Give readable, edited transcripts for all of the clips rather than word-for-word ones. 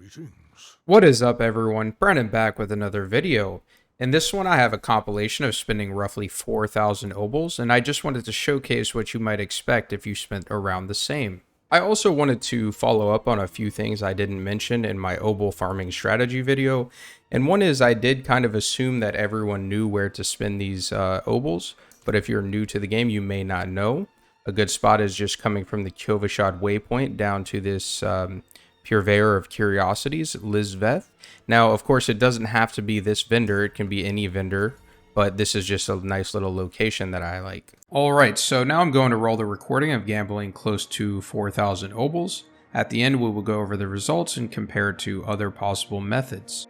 Greetings. What is up, everyone? Brandon back with another video. In this one I have a compilation of spending roughly 4,000 OBOLS, and I just wanted to showcase what you might expect if you spent around the same. I also wanted to follow up on a few things I didn't mention in my OBOL farming strategy video, and one is I did kind of assume that everyone knew where to spend these OBOLS, but if you're new to the game you may not know. A good spot is just coming from the Kyovashad waypoint down to this Purveyor of Curiosities, Lizveth. Now, of course, it doesn't have to be this vendor. It can be any vendor, but this is just a nice little location that I like. Alright, so now I'm going to roll the recording of gambling close to 4,000 OBOLS. At the end, we will go over the results and compare it to other possible methods.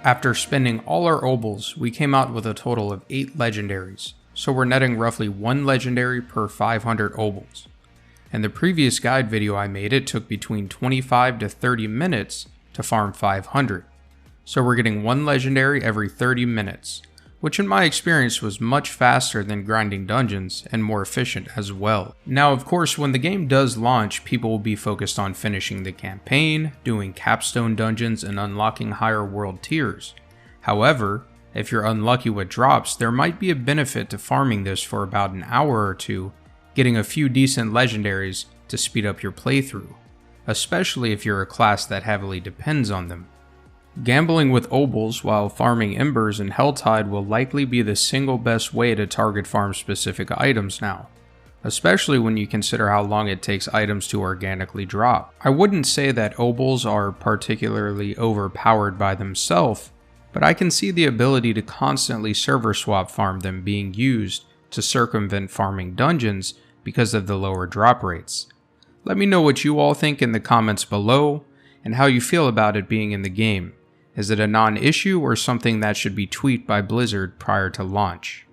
After spending all our OBOLS, we came out with a total of 8 legendaries, so we're netting roughly 1 legendary per 500 OBOLS. In the previous guide video I made, it took between 25 to 30 minutes to farm 500, so we're getting 1 legendary every 30 minutes, which in my experience was much faster than grinding dungeons and more efficient as well. Now of course, when the game does launch, people will be focused on finishing the campaign, doing capstone dungeons, and unlocking higher world tiers. However, if you're unlucky with drops, there might be a benefit to farming this for about an hour or two, getting a few decent legendaries to speed up your playthrough, especially if you're a class that heavily depends on them. Gambling with OBOLS while farming Embers and Helltide will likely be the single best way to target farm specific items now, especially when you consider how long it takes items to organically drop. I wouldn't say that OBOLS are particularly overpowered by themselves, but I can see the ability to constantly server swap farm them being used to circumvent farming dungeons because of the lower drop rates. Let me know what you all think in the comments below, and how you feel about it being in the game. Is it a non-issue or something that should be tweaked by Blizzard prior to launch?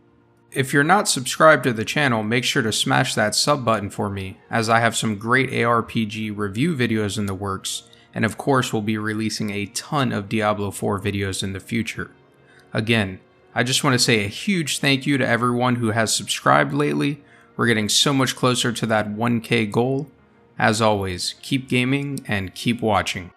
If you're not subscribed to the channel, make sure to smash that sub button for me, as I have some great ARPG review videos in the works, and of course we'll be releasing a ton of Diablo 4 videos in the future. Again, I just want to say a huge thank you to everyone who has subscribed lately. We're getting so much closer to that 1K goal. As always, keep gaming and keep watching.